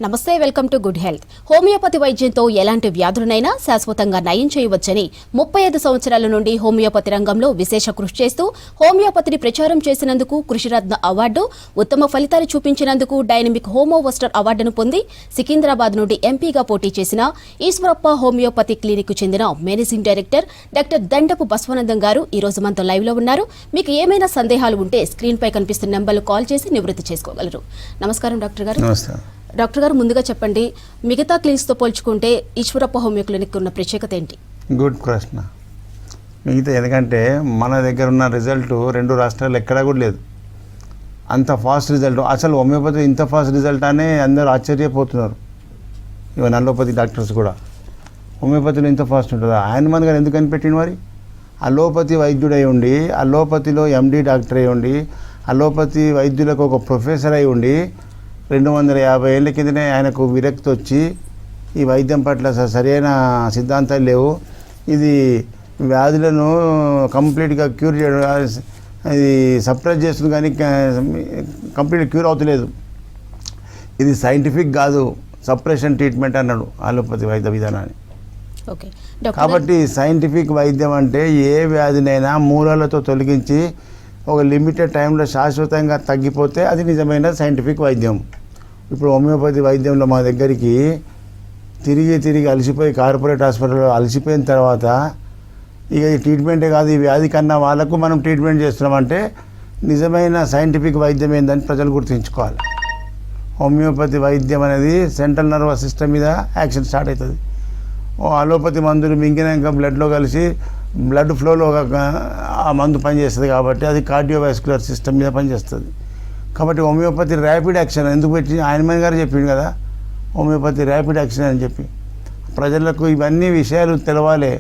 నమస్తే, welcome to good health. Homeopathy వైద్యంతో ఎలాంటి వ్యాధులనైనా శాశ్వతంగా నయం చేయవచ్చని 35 సంవత్సరాల నుండి హోమియోపతి రంగంలో విశేష కృషి చేస్తూ హోమియోపతిని ప్రచారం చేసినందుకు కృషిరత్న అవార్డు, ఉత్తమ ఫలితాలు చూపించినందుకు డైనమిక్ హోమోవస్టర్ అవార్డును పొంది సికింద్రాబాద్ నుండి ఎంపీగా పోటీ చేసిన ఈశ్వరప్ప హోమియోపతి క్లినిక్ చెందిన మేనేజింగ్ డైరెక్టర్ డాక్టర్ దండపు బసవానందం గారు ఈ రోజు మనతో లైవ్ లో ఉన్నారు. మీకు ఏమైనా సందేహాలు ఉంటే స్క్రీన్ పై కనిపిస్తున్న నెంబర్లు కాల్ చేసి నివృత్తి చేసుకోగలరు. నమస్కారం డాక్టర్ గారు. డాక్టర్ గారు, ముందుగా చెప్పండి, మిగతా క్లినిక్స్తో పోల్చుకుంటే ఈశ్వరప్ప హోమియో క్లినిక్ ఉన్న ప్రత్యేకత ఏంటి? గుడ్ ప్రశ్న. మిగతా ఎందుకంటే మన దగ్గర ఉన్న రిజల్ట్ 2 రాష్ట్రాలు ఎక్కడా కూడా లేదు. అంత ఫాస్ట్ రిజల్ట్, అసలు హోమియోపతి ఇంత ఫాస్ట్ రిజల్ట్ అనే అందరూ ఆశ్చర్యపోతున్నారు. ఇవన్నీ అలోపతి డాక్టర్స్ కూడా హోమియోపతిలో ఇంత ఫాస్ట్ ఉంటుందా? ఆయన గారు ఎందుకు కనిపెట్టింది? మరి అలోపతి వైద్యుడై ఉండి, అలోపతిలో ఎండి డాక్టర్ అయి ఉండి, అలోపతి వైద్యులకు ఒక ప్రొఫెసర్ అయి ఉండి 250 ఏళ్ళ కిందనే ఆయనకు విరక్తి వచ్చి ఈ వైద్యం పట్ల సరైన సిద్ధాంతాలు లేవు, ఇది వ్యాధులను కంప్లీట్గా క్యూర్ చేయడం, ఇది సప్రెస్ చేస్తుంది కానీ కంప్లీట్ క్యూర్ అవుతలేదు, ఇది సైంటిఫిక్ కాదు, సప్రెషన్ ట్రీట్మెంట్ అన్నాడు అలోపతి వైద్య విధానాన్ని. కాబట్టి సైంటిఫిక్ వైద్యం అంటే ఏ వ్యాధినైనా మూలాలతో తొలగించి ఒక లిమిటెడ్ టైంలో శాశ్వతంగా తగ్గిపోతే అది నిజమైన సైంటిఫిక్ వైద్యం. ఇప్పుడు హోమియోపతి వైద్యంలో మా దగ్గరికి తిరిగి అలసిపోయి కార్పొరేట్ హాస్పిటల్లో అలసిపోయిన తర్వాత ఇక ఈ ట్రీట్మెంటే కాదు, ఈ వ్యాధి కన్నా వాళ్ళకు మనం ట్రీట్మెంట్ చేస్తున్నామంటే నిజమైన సైంటిఫిక్ వైద్యం ఏందని ప్రజలు గుర్తుంచుకోవాలి. హోమియోపతి వైద్యం అనేది సెంట్రల్ నర్వస్ సిస్టమ్ మీద యాక్షన్ స్టార్ట్ అవుతుంది. అలోపతి మందులు మింగినాక బ్లడ్లో కలిసి బ్లడ్ ఫ్లోలో ఆ మందు పనిచేస్తుంది కాబట్టి అది కార్డియోవాస్కులర్ సిస్టమ్ మీద పనిచేస్తుంది. కాబట్టి హోమియోపతి ర్యాపిడ్ యాక్షన్ ఎందుకు పెట్టి ఆయన గారు చెప్పిండు కదా, హోమియోపతి ర్యాపిడ్ యాక్షన్ అని చెప్పి. ప్రజలకు ఇవన్నీ విషయాలు తెలవాలి.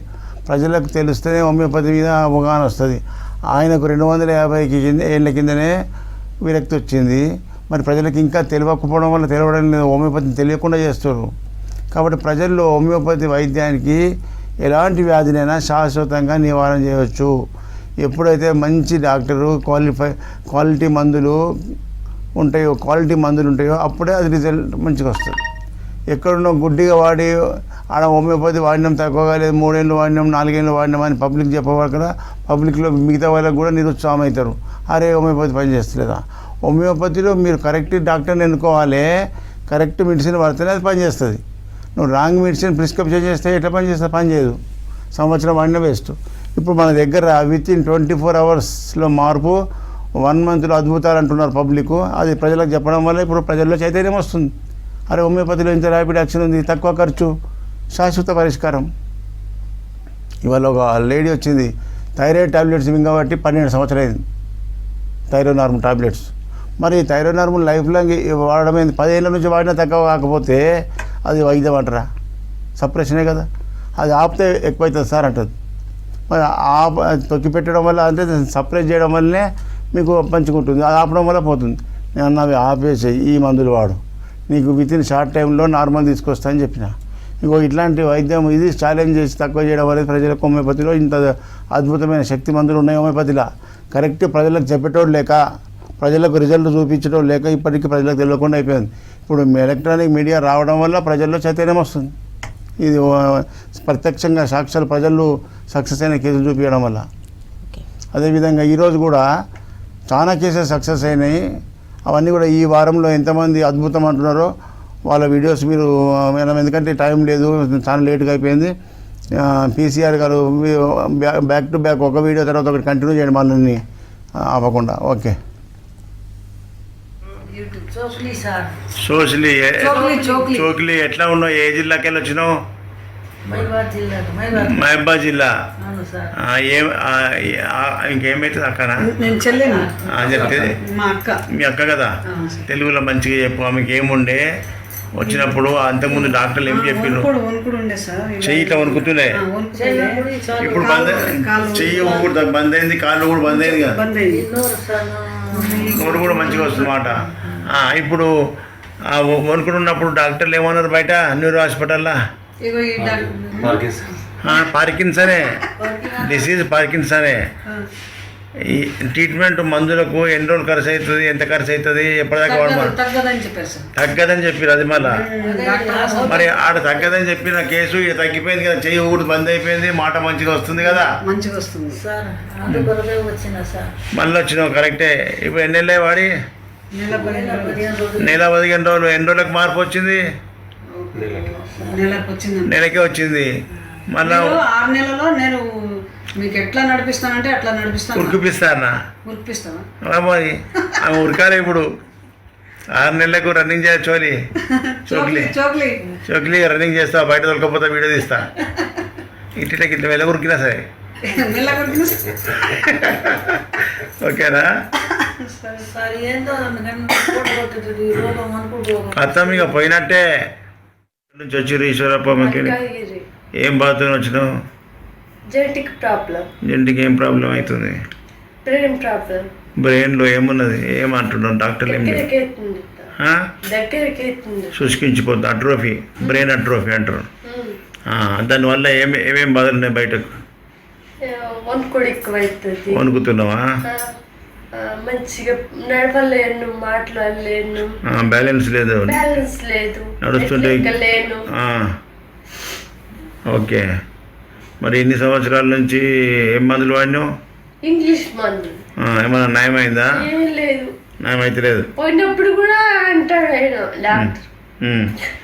ప్రజలకు తెలిస్తేనే హోమియోపతి మీద అవగాహన వస్తుంది. ఆయనకు 250 ఏళ్ళ కిందనే విరక్తి వచ్చింది. మరి ప్రజలకు ఇంకా తెలియకపోవడం వల్ల తెలవడం లేదు, హోమియోపతిని తెలియకుండా చేస్తారు. కాబట్టి ప్రజల్లో హోమియోపతి వైద్యానికి ఎలాంటి వ్యాధినైనా శాశ్వతంగా నివారణ చేయవచ్చు. ఎప్పుడైతే మంచి డాక్టరు క్వాలిటీ మందులు ఉంటాయో అప్పుడే అది రిజల్ట్ మంచిగా వస్తుంది. ఎక్కడున్నా గుడ్డిగా వాడి ఆడ హోమియోపతి వాడినాం, తక్కువగా లేదు, 3 ఏళ్ళు వాడినాం, 4 ఏళ్ళు వాడినాం అని పబ్లిక్ చెప్పవాలి కదా. పబ్లిక్లో మిగతా వాళ్ళకు కూడా నిరుత్సాహం అవుతారు, అరే హోమియోపతి పని చేస్తలేదా. హోమియోపతిలో మీరు కరెక్ట్ డాక్టర్ని ఎన్నుకోవాలి, కరెక్ట్ మెడిసిన్ వాడితేనే అది పనిచేస్తుంది. నువ్వు రాంగ్ మెడిసిన్ ప్రిస్క్రిప్షన్ చేస్తే ఎట్లా పని చేస్తే పని చేయదు, సంవత్సరం వాడినా వేస్ట్. ఇప్పుడు మన దగ్గర వితిన్ 24 అవర్స్లో మార్పు, 1 మంత్లో అద్భుతాలు అంటున్నారు పబ్లిక్. అది ప్రజలకు చెప్పడం వల్ల ఇప్పుడు ప్రజల్లో చైతన్యం వస్తుంది. అరే హోమియోపతిలో ఇంత ర్యాపిడ్ యాక్షన్ ఉంది, తక్కువ ఖర్చు, శాశ్వత పరిష్కారం. ఇవాళ ఒక లేడీ వచ్చింది, థైరాయిడ్ టాబ్లెట్స్ మింగబట్టి 12 సంవత్సరాలు అయింది, థైరోనార్మ్ టాబ్లెట్స్. మరి థైరోనార్మ్ లైఫ్ లాంగ్ వాడడం ఏంది? 10 ఏళ్ళ నుంచి వాడినా తక్కువ కాకపోతే అది వైద్యం అంటారా? సప్రెషనే కదా. అది ఆపితే ఎక్కువవుతుంది సార్ అంటుంది. మరి తొక్కి పెట్టడం వల్ల అంటే సప్రెస్ చేయడం వల్లనే మీకు పంచుకుంటుంది, అది ఆపడం వల్ల పోతుంది. నేను అన్నవి ఆపేసి ఈ మందులు వాడు, నీకు వితిన్ షార్ట్ టైంలో నార్మల్ తీసుకొస్తా అని చెప్పిన. ఇంకో ఇట్లాంటి వైద్యం ఇది ఛాలెంజ్ చేసి తక్కువ చేయడం వల్ల ప్రజలకు హోమియోపతిలో ఇంత అద్భుతమైన శక్తి మందులు ఉన్నాయి. హోమియోపతిలో కరెక్ట్ ప్రజలకు చెప్పేటోడు లేక, ప్రజలకు రిజల్ట్ చూపించడం లేక ఇప్పటికీ ప్రజలకు తెలియకుండా అయిపోయింది. ఇప్పుడు ఎలక్ట్రానిక్ మీడియా రావడం వల్ల ప్రజల్లో చైతన్యం వస్తుంది. ఇది ప్రత్యక్షంగా సాక్షాలు ప్రజలు సక్సెస్ అయిన కేసులు చూపించడం వల్ల. అదేవిధంగా ఈరోజు కూడా చాలా కేసెస్ సక్సెస్ అయినాయి. అవన్నీ కూడా ఈ వారంలో ఎంతమంది అద్భుతం అంటున్నారో వాళ్ళ వీడియోస్ మీరు మేడం, ఎందుకంటే టైం లేదు, చాలా లేట్గా అయిపోయింది. పీసీఆర్ గారు బ్యాక్ టు బ్యాక్ ఒక వీడియో తర్వాత ఒకటి కంటిన్యూ చేయండి, మళ్ళీ ఆపకుండా. ఓకే. చోక్లీ ఎట్లా ఉన్నావు? ఏ జిల్లాకి వెళ్ళి వచ్చినావు? మహబాద్ జిల్లా. ఇంకేమైతుంది అక్కడ? చెప్తే మీ అక్క కదా, తెలుగులో మంచిగా చెప్పు. ఆమెకి ఏముండే వచ్చినప్పుడు అంతకుముందు డాక్టర్లు ఏం చెప్పిండ్రు? చెయ్యి ఇట్లా వణుకుతుండే, ఇప్పుడు చెయ్యి కూడా బంద్ అయింది, కాళ్ళు కూడా బంద్ అయింది కదా, నోరు కూడా మంచిగా వస్తుంది మాట. ఇప్పుడు వణుకున్నప్పుడు డాక్టర్లు ఏమన్నారు బయట న్యూరో హాస్పిటల్లో? పార్కిన్సనే, డిసీజ్ పార్కిన్సనే. ఈ ట్రీట్మెంట్ మందులకు ఎన్ని రోజులు ఖర్చు అవుతుంది, ఎంత ఖర్చు అవుతుంది, ఎప్పటిదాకా వాడమని తగ్గదని చెప్పారు సార్. తగ్గదని చెప్పారు. అది మళ్ళా డాక్టర్ మరి ఆడ తగ్గదని చెప్పిన కేసు ఇక తగ్గిపోయింది కదా, చెయ్యి ఊడి బంద్ అయిపోయింది, మాట మంచిగా వస్తుంది కదా, మంచిగా వస్తుంది సార్ అందుకొరకే వచ్చిన సార్. మళ్ళీ వచ్చినావు కరెక్టే. ఇప్పుడు ఎన్ని నెలలే వాడి? నెల 15 రోజులు నెల 15 రోజులు. ఎన్ని రోజులకు మార్పు వచ్చింది? నెలకు వచ్చింది. నెలకే వచ్చింది. మళ్ళా 6 నెలలో నేను మీకు ఎట్లా నడిపిస్తానంటే అట్లా నడిపిస్తాను. ఉరికిపిస్తానా? ఉరిపిస్తావా? మరి ఆమె ఉరకాలి ఇప్పుడు. 6 నెలలకు రన్నింగ్ చేయ చోలి చోక్లీ చోక్లీ చోక్లీ రన్నింగ్ చేస్తా, బయట దొరకపోతే వీడియో తీస్తా. ఇంటికి ఇంత వెళ్ళ ఉరికినా సరే మెల్ల కొరికిన ఓకేనా? సార్ ఏందో కొట్టుకుంటుంది ఈ రోగం అనుకుంటూ అత్తం ఇక పోయినట్టే. నుంచి వచ్చిర్రు ఈశ్వరప్ప మాకి. ఏం బాధతో వచ్చినావు? జెనెటిక్ ప్రాబ్లం, ఇంటికి ఏం ప్రాబ్లం అవుతుంది? Brain problem. బ్రెయిన్లో ఏమున్నది? ఏమంటున్నావు డాక్టర్లు? ఏం లేదు. దగ్గరికి శుష్కించిపోతుంది, అట్రోఫీ, బ్రెయిన్ అట్రోఫీ అంటారు. దానివల్ల ఏమేమి బాధలు ఉన్నాయి బయటకు? వణుకుడు ఎక్కువ అవుతుంది, వణుకుతున్నావా? మంచిగా నడవలేను, మాట్లాడలేను, బ్యాలెన్స్ లేదు, బ్యాలెన్స్ లేదు, నడుస్తుంటే. లేను. ఓకే. మరి ఇన్ని సంవత్సరాల నుంచి ఏం మందులు వాడినావు? ఇంగ్లీష్ మందు. ఏమన్నా నయమైందా? ఏం లేదు, నయమైతే లేదు. పోయినప్పుడు కూడా అంటాడు ఆయన డాక్టర్,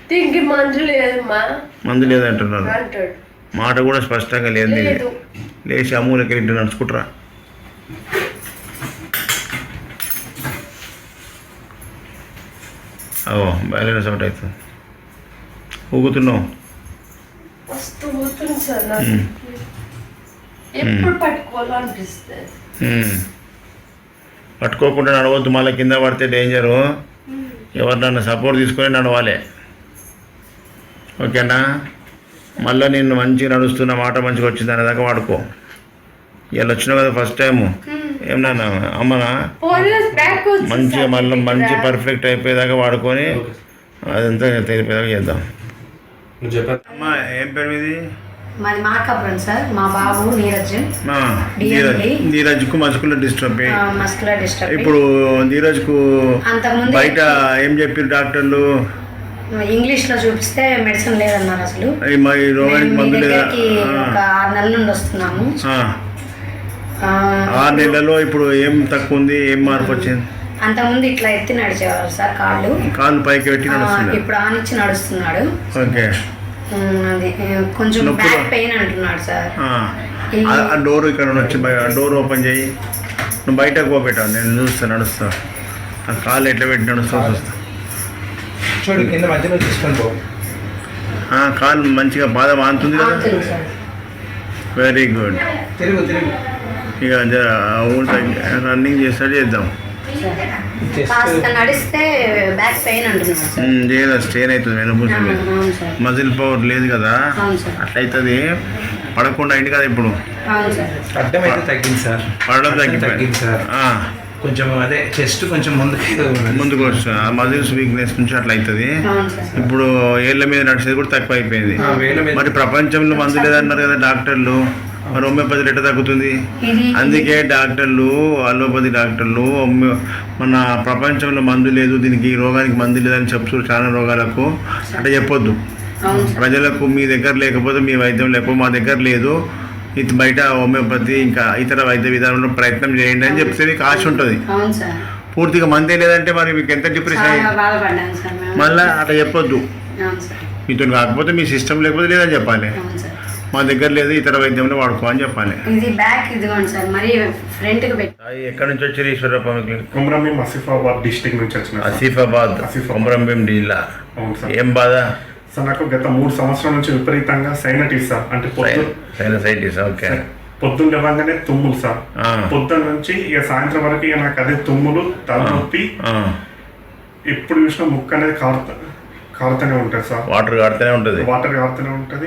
దీనికి మందు లేదమ్మా, మందు లేదంటున్నారు. అంటాడు. మాట కూడా స్పష్టంగా లేదు. లేదు. లేచి అమూలకి ఇంటి నడుచుకుంటారా? బ్యాలెన్స్ అవుట్ అవుతుంది. ఊగుతున్నావు. వస్తూ పోతుంది సార్ నాకు. ఎప్పుడు పట్టుకోవాలనిపిస్తుంది. పట్టుకోకుండా నడవద్దు, మళ్ళీ కింద పడితే డేంజరు. ఎవరినన్నా సపోర్ట్ తీసుకొని నడవాలి, ఓకేనా? మళ్ళీ నేను మంచిగా నడుస్తున్న మాట మంచిగా వచ్చింది అనేదాకా వాడుకో. ఇలా వచ్చినావు కదా ఫస్ట్ టైము, ఏం నాన్న అమ్మనా? మంచిగా మళ్ళీ మంచి పర్ఫెక్ట్ అయిపోయేదాకా వాడుకొని అదంతా తెలిపోయేదాకా చేద్దాం. అమ్మా ఏం పేరు మీది? మాది మార్కాపురం సార్. మా బాబు నీరజ్. నీరజ్కు మస్కులర్ డిస్టర్బ్. Muscular disturb. ఇప్పుడు నీరజ్కు అంతకుముందు బయట ఏం చెప్పారు డాక్టర్లు? ఇంగ్లీష్ లో చూపిస్తే మెడిసిన్ లేదన్నారు. అసలు ఈ రోగానికి మందు లేదా? ఒక 6 నెలల నుండి వస్తున్నాము. 6 నెలల్లో ఇప్పుడు ఏం తక్కువ ఉంది, ఏం మార్పు వచ్చింది? అంతకుముందు ఇట్లా ఎత్తి నడిచేవారు సార్, కాళ్ళు పైకి పెట్టి నడుస్తున్నాడు. ఇప్పుడు ఆనిచ్చి నడుస్తున్నాడు. ఓకే. అది కొంచెం బ్యాక్ పెయిన్ అంటున్నాడు సార్. ఆ డోర్ ఇక్కడ వచ్చి డోర్ ఓపెన్ చేయి, నువ్వు బయటకు పోపెట్టావు, నేను చూస్తా నడుస్తా. ఆ కాళ్ళు ఎట్లా పెట్టి నడుస్తా చూస్తా. చూడు కింద మధ్యలో తీసుకొని పో. కాలు మంచిగా బాధ మానుతుంది కదా. Very good. తిరుగు తిరుగు. ఇక రన్నింగ్ చేస్తాడు, చేద్దాం. కాస్త నడిస్తే బ్యాక్ పెయిన్ అంటున్నాడు. లేదా స్ట్రెయిన్ అవుతుంది, వెనుపూసలు మజిల్ పవర్ లేదు కదా, అట్లయితుంది. పడకుండా అయింది కదా ఇప్పుడు. అడ్డం అయితే తగ్గింది సార్. పడడం తగ్గింది సార్. కొంచెం అదే చెస్ట్ కొంచెం ముందుకు వస్తుంది. ఆ మజిల్స్ వీక్నెస్ నుంచి అట్లా అవుతుంది. ఇప్పుడు ఏళ్ళ మీద నడిచేది కూడా తక్కువ అయిపోయింది. మరి ప్రపంచంలో మందు లేదన్నారు కదా డాక్టర్లు, మరి హోమియోపతి ఎట్లా తగ్గుతుంది? అందుకే డాక్టర్లు, అలోపతి డాక్టర్లు మన ప్రపంచంలో మందు లేదు, దీనికి ఈ రోగానికి మందు లేదని చెప్తారు. చాలా రోగాలకు అంటే చెప్పొద్దు ప్రజలకు. మీ దగ్గర లేకపోతే, మీ వైద్యం లేకపోతే మా దగ్గర లేదు, ఇది బయట హోమియోపతి ఇంకా ఇతర వైద్య విధానంలో ప్రయత్నం చేయండి అని చెప్తే మీకు ఆశ ఉంటుంది. పూర్తిగా మందే లేదంటే మరి మీకు ఎంత డిప్రెషన్ అయ్యింది. మళ్ళీ అట్లా చెప్పొద్దు. మీతో కాకపోతే మీ సిస్టమ్ లేకపోతే లేదని చెప్పాలి. మా దగ్గర లేదు, ఇతర వైద్యంలో వాడుకో అని చెప్పాలి. ఎక్కడి నుంచి వచ్చారు ఈశ్వరప్ప? కొమరంభీం ఆసిఫాబాద్ డిస్ట్రిక్ట్ నుంచి వచ్చిన. ఆసిఫాబాద్, కొమరంభీం జిల్లా. ఏం బాధ సార్? నాకు గత 3 సంవత్సరాల నుంచి విపరీతంగా సైనటిస్ సార్. అంటే సైనసైటిస్. ఓకే. పొద్దున్న లేవగానే తుమ్ములు సార్. పొద్దున్న నుంచి ఇక సాయంత్రం వరకు ఇక నాకు అదే తుమ్ములు, తలనొప్పి. ఎప్పుడు చూసినా ముక్క అనేది కారుతూనే ఉంటుంది సార్. వాటర్ కారుతూనే ఉంటుంది.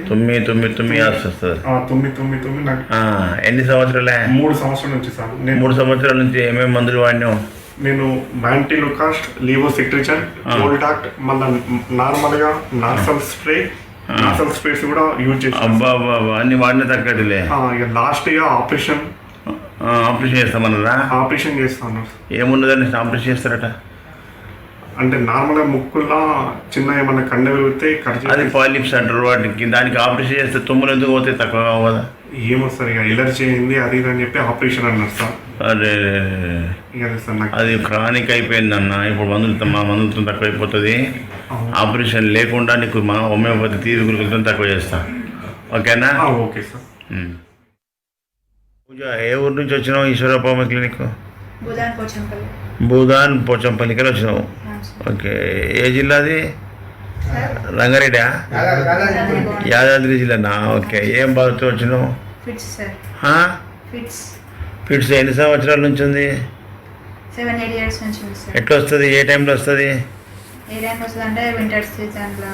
తుమ్మి నాకు. ఎన్ని సంవత్సరాలే? 3 సంవత్సరాల నుంచి సార్. 3 సంవత్సరాల నుంచి ఏమేమి మందులు వాడినావు? నేను మ్యాంటిలుకాస్ట్, లీవోసిట్రిజన్, గోల్డాక్ట్, మళ్ళీ నార్మల్గా నాసల్ స్ప్రేస్ కూడా యూజ్ చేసి అన్ని వాడిన తగ్గట్టులే. లాస్ట్ ఇయర్ ఆపరేషన్ ఆపరేషన్ చేస్తామన్నారా? ఆపరేషన్ చేస్తాను. ఏమున్నదని ఆపరేషన్ చేస్తారట? అంటే నార్మల్గా ముక్కులో చిన్న ఏమన్నా కండ విరిగితే అది పాలిప్స్ అంటారు వాటికి. దానికి ఆపరేషన్ చేస్తే తుమ్ములు ఎందుకు పోతే తక్కువ కావు కదా? ఏమో సార్, ఇక ఎలర్జీ అయింది అది ఇది అని చెప్పి ఆపరేషన్ అన్నారు సార్. అదే ఇక అదే సార్ నాకు అది క్రానిక్ అయిపోయిందన్న. ఇప్పుడు మా మందులతో తక్కువ అయిపోతుంది. ఆపరేషన్ లేకుండా నీకు మా హోమియోపతి తీరుగులతో తక్కువ చేస్తా. ఓకేనా? Okay sir. పూజ, ఏ ఊరు నుంచి వచ్చినావు? ఈశ్వరప్ప క్లినిక్ బుధాన్ పోచంపల్లి. భూదాన్ పోచంపల్లికి వచ్చినావు. ఓకే, ఏ జిల్లాది? రంగారెడ్డా? యాదాద్రి జిల్లానా? ఓకే, ఏం బాధతో వచ్చినావు? Fits sir. ఫిట్స్ ఫిట్స్ ఎన్ని సంవత్సరాల నుంచి ఉంది? 7-8 ఇయర్స్ నుంచి ఉంది సార్. ఎట్లా వస్తుంది? ఏ టైంలో వస్తుంది? ఏ టైం వస్తుంది అంటే వింటర్ సీజన్లో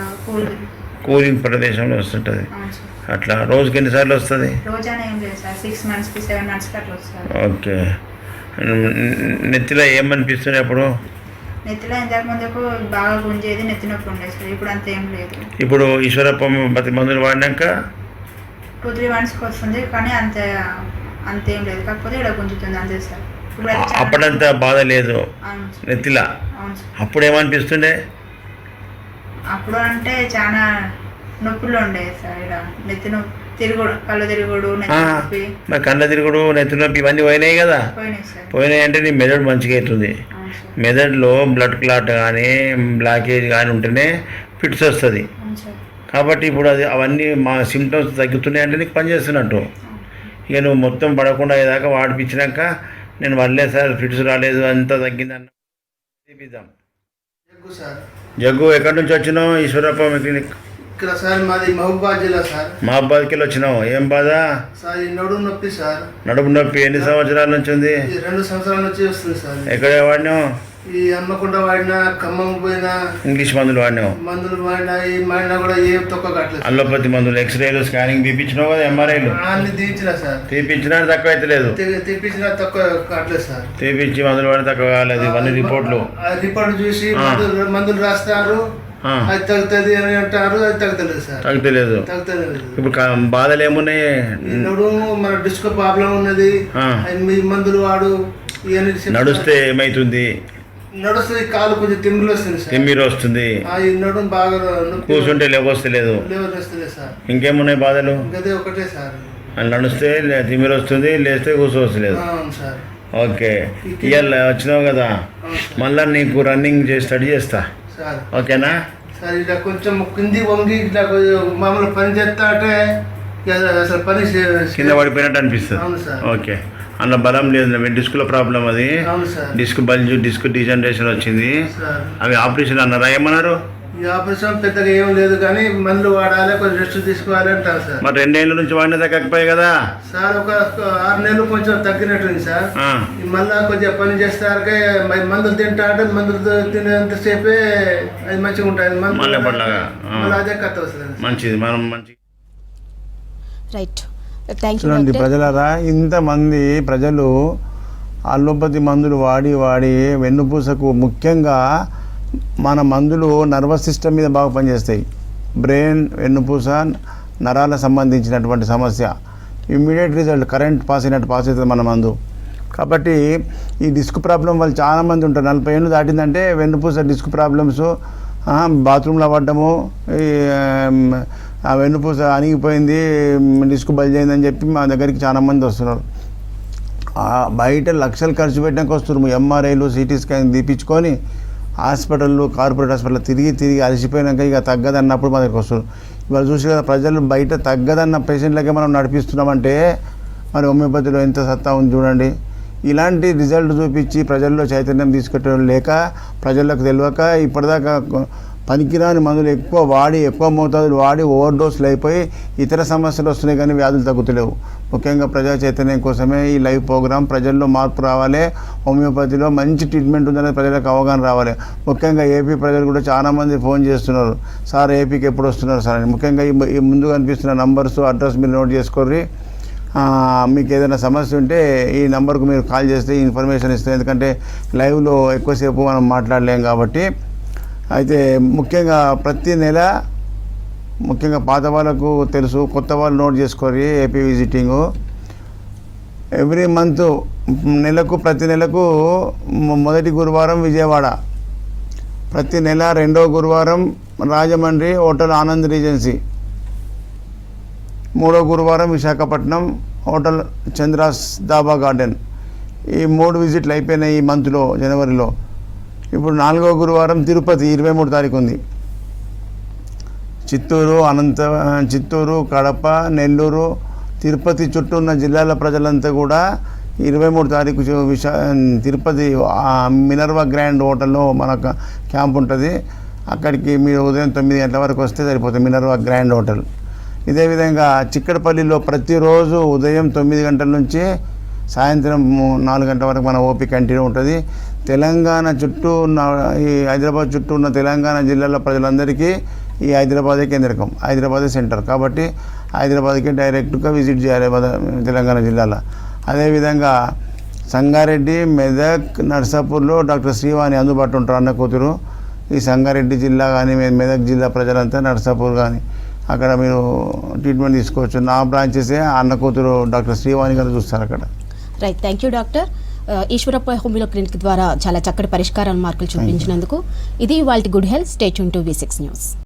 కూలింగ్ ప్రదేశంలో వస్తుంటుంది. అవును సార్. అట్లా రోజుకి ఎన్నిసార్లు వస్తుంది? రోజానే ఏం లేదు సార్, 6 monthsకి 7 monthsకి అట్లా వస్తుంది. ఓకే, నెత్తిలో ఏమనిపిస్తుంది అప్పుడు? నెత్తిలో ఇంతకు ముందుకు బాగా గుంజేది, నెత్తి నొప్పి ఉండేది సార్. ఇప్పుడు అంత ఏం లేదు. ఇప్పుడు ఈశ్వరప్ప ప్రతి మందులు వాడినాక 2-3 monthsకి వస్తుంది, కానీ అంతేం లేదు. కాకపోతే ఇక్కడ గుంజుతుంది అంతే సార్. ఇప్పుడు అయితే చాలా- అప్పుడంతా బాధ లేదు అవును సార్. నెత్తిలా? అవును సార్. అప్పుడు ఏమనిపిస్తుండే? అప్పుడు అంటే చాలా నొప్పులు ఉండేది సార్. ఇక్కడ నెత్తి నొప్పి, తిరుగుడు, కళ్ళు తిరుగుడు, నెత్తి నొప్పి మరి కళ్ళ తిరుగుడు, నెత్తి నొప్పి ఇవన్నీ పోయినాయి కదా? పోయినాయి సార్. పోయినాయి అంటే నీ మెదడు మంచిగా అవుతుంది. అవును సార్. మెదడులో బ్లడ్ క్లాట్ కానీ బ్లాకేజ్ కానీ ఉంటేనే ఫిట్స్ వస్తుంది. అవును సార్. కాబట్టి ఇప్పుడు అది అవన్నీ మా సిమ్టమ్స్ తగ్గుతున్నాయి అంటే నీకు పనిచేస్తున్నట్టు. ఇక నువ్వు మొత్తం పడకుండా అయ్యేదాకా వాడిపించినాక నేను వల్లే సార్ ఫిట్స్ రాలేదు అంతా తగ్గింది అన్న చూపిద్దాం. సార్ జగ్గు, ఎక్కడి నుంచి వచ్చినావు? ఈశ్వరప్ప క్లినిక్. ఇక్కడ సార్ మాది మహబూబాద్ జిల్లా సార్. మహబాద్కి వెళ్ళి వచ్చినావు. ఏం బాధ? సార్ ఈ నడుము నొప్పి సార్. నడుము నొప్పి ఎన్ని సంవత్సరాల నుంచి ఉంది? 2 సంవత్సరాల నుంచి వస్తుంది సార్. ఎక్కడ వాడినావు? ఈ అమ్మకుండా వాడినా, ఖమ్మం పోయినా, ఇంగ్లీష్ మందులు వాడినావు? మందులు వాడినా, ఈ వాడినా కూడా ఏం తక్కువ కట్టలేదు. అల్లోపతి మందులు, ఎక్స్రేలు, స్కానింగ్ తీపించినావు కదా? ఎంఆర్ఐలు అన్ని తీయించిన సార్. తీపించినా తక్కువ అయితే లేదు? తీపించినా తక్కువ కట్టలేదు సార్. తీపించి మందులు వాడి తక్కువ కాలేదు. ఇవన్నీ రిపోర్ట్లు. ఆ రిపోర్ట్ చూసి మందులు రాస్తారు, అది తగ్గుతుంది అని అంటారు, అది తగ్గుతలేదు సార్. తగ్గలేదు. తగ్గుతలేదు. ఇప్పుడు బాధలు ఏమున్నాయి? ఈ నడుము మన డిస్క్ ప్రాబ్లం ఉన్నది, మీ మందులు వాడు ఇవన్నీ నడుస్తే ఏమైతుంది? నడుస్తుంది, కాలు కొంచెం తిమ్మిరి వస్తుంది సార్. తిమ్మిరి వస్తుంది. ఈ నడుము బాగా కూర్చుంటే లేవొస్తలేదు. వస్తుంది సార్. ఇంకేమున్నాయి బాధలు? గదే ఒకటే సార్. అది నడుస్తే తిమ్మిరి వస్తుంది, లేస్తే కూర్చోవస్తలేదు. అవును సార్. ఓకే, ఇవాళ వచ్చినావు కదా, మళ్ళీ నీకు రన్నింగ్ చేసి స్టడీ చేస్తా. సార్ ఓకేనా? సార్ ఇట్లా కొంచెం కింది వంగి ఇట్లా మామూలు పని చేస్తా అంటే అసలు పని కింద పడిపోయినట్టు అనిపిస్తుంది. అవును సార్. ఓకే, అందులో బలం లేదు. డిస్క్లో ప్రాబ్లం అది. అవును sir. Disc bulge, disc degeneration వచ్చింది. సార్ అవి ఆపరేషన్ అన్నారా? ఏమన్నారు? ఈ ఆపరేషన్ పెద్దగా ఏం లేదు, కానీ మందులు వాడాలి, కొంచెం రెస్ట్ తీసుకోవాలి అంటారు సార్. మరి 2 ఏళ్ళ నుంచి వాడిన తగ్గకపోయాయి కదా? సార్ ఒక 6 నెలలు కొంచెం తగ్గినట్టుంది సార్. మళ్ళా కొంచెం పని చేస్తారకే మందులు తింటా అంటే మందులు తినేంతసేపే అది మంచిగా ఉంటుంది. మళ్ళీ పడలాగా మళ్ళీ అదే కథ వస్తుంది. మంచిది. మనం మంచి రైట్. థ్యాంక్ యూ చూడండి ప్రజలారా, ఇంతమంది ప్రజలు అల్లోపతి మందులు వాడి వాడి వెన్నుపూసకు, ముఖ్యంగా మన మందులు నర్వస్ సిస్టమ్ మీద బాగా పనిచేస్తాయి. బ్రెయిన్, వెన్నుపూస, నరాలకు సంబంధించినటువంటి సమస్య ఇమ్మీడియట్ రిజల్ట్, కరెంట్ పాస్ అవుతుంది మన మందు. కాబట్టి ఈ డిస్క్ ప్రాబ్లం వాళ్ళు చాలామంది ఉంటారు. 40 ఏళ్ళు దాటిందంటే వెన్నుపూస డిస్క్ ప్రాబ్లమ్స్, బాత్రూంలో పడ్డము, ఆ వెన్నుపూస అణిగిపోయింది, డిస్క్ బల్జైందని చెప్పి మా దగ్గరికి చాలామంది వస్తున్నారు. బయట లక్షలు ఖర్చు పెట్టడానికి వస్తున్నారు. ఎంఆర్ఐలు, సిటీ స్కాన్ తీపించుకొని హాస్పిటళ్ళు, కార్పొరేట్ హాస్పిటల్ తిరిగి అలసిపోయినాక ఇక తగ్గదన్నప్పుడు మా దగ్గరికి వస్తున్నారు. ఇవాళ చూసి కదా ప్రజలు బయట తగ్గదన్న పేషెంట్లకే మనం నడిపిస్తున్నామంటే మరి హోమియోపతిలో ఎంత సత్తా ఉంది చూడండి. ఇలాంటి రిజల్ట్ చూపించి ప్రజల్లో చైతన్యం తీసుకెట్టడం లేక, ప్రజలకు తెలియక ఇప్పటిదాకా పనికిరాని మందులు ఎక్కువ మోతాదులు వాడి ఓవర్ డోసులు అయిపోయి ఇతర సమస్యలు వస్తున్నాయి, కానీ వ్యాధులు తగ్గుతలేవు. ముఖ్యంగా ప్రజా చైతన్యం కోసమే ఈ లైవ్ ప్రోగ్రామ్. ప్రజల్లో మార్పు రావాలి, హోమియోపతిలో మంచి ట్రీట్మెంట్ ఉందనేది ప్రజలకు అవగాహన రావాలి. ముఖ్యంగా ఏపీ ప్రజలు కూడా చాలామంది ఫోన్ చేస్తున్నారు, సార్ ఏపీకి ఎప్పుడు వస్తున్నారు సార్ అని. ముఖ్యంగా ఈ ముందు కనిపిస్తున్న నంబర్స్, అడ్రస్ మీరు నోట్ చేసుకోర్రి. మీకు ఏదైనా సమస్య ఉంటే ఈ నెంబర్కు మీరు కాల్ చేస్తే ఇన్ఫర్మేషన్ ఇస్తాం. ఎందుకంటే లైవ్లో ఎక్కువసేపు మనం మాట్లాడలేం కాబట్టి. అయితే ముఖ్యంగా ప్రతి నెల, ముఖ్యంగా పాత వాళ్ళకు తెలుసు, కొత్త వాళ్ళు నోట్ చేసుకోరి. ఏపీ విజిటింగు ఎవ్రీ మంత్ ప్రతి నెలకు మొదటి గురువారం విజయవాడ, ప్రతి నెల రెండో గురువారం రాజమండ్రి హోటల్ ఆనంద్ రీజెన్సీ, మూడో గురువారం విశాఖపట్నం హోటల్ చంద్రాస్ దాబా గార్డెన్. ఈ 3 విజిట్లు అయిపోయినాయి ఈ మంత్లో, జనవరిలో. ఇప్పుడు 4వ గురువారం తిరుపతి 23 తారీఖు ఉంది. చిత్తూరు, కడప, నెల్లూరు, తిరుపతి చుట్టూ ఉన్న జిల్లాల ప్రజలంతా కూడా 23 తారీఖు తిరుపతి మినర్వా గ్రాండ్ హోటల్లో మనకు క్యాంప్ ఉంటుంది. అక్కడికి మీరు ఉదయం 9 గంటల వరకు వస్తే సరిపోతుంది, మినర్వా గ్రాండ్ హోటల్. ఇదే విధంగా చిక్కడపల్లిలో ప్రతిరోజు ఉదయం 9 గంటల నుంచి సాయంత్రం 4 గంటల వరకు మన ఓపీ కంటిన్యూ ఉంటుంది. తెలంగాణ చుట్టూ ఉన్న ఈ హైదరాబాద్ చుట్టూ ఉన్న తెలంగాణ జిల్లాల ప్రజలందరికీ ఈ హైదరాబాదే కేంద్రకం, హైదరాబాదే సెంటర్. కాబట్టి హైదరాబాద్కి డైరెక్ట్గా విజిట్ చేయాలి తెలంగాణ జిల్లాలో. అదేవిధంగా సంగారెడ్డి, మెదక్, నర్సాపూర్లో డాక్టర్ శ్రీవాణి అందుబాటులో ఉంటారు, అన్న కూతురు. ఈ సంగారెడ్డి జిల్లా కానీ మెదక్ జిల్లా ప్రజలంతా నర్సాపూర్ కానీ అక్కడ మీరు ట్రీట్మెంట్ తీసుకోవచ్చు. నా బ్రాంచెసే అన్న కూతురు డాక్టర్ శ్రీవాణి గారు చూస్తారు అక్కడ. Right, thank you doctor. Eeshwarappa homeo clinic ద్వారా చాలా చక్కటి పరిష్కారాల మార్కులు చూపించినందుకు. ఇది వాళ్ళ good health. Stay tune to V6 news.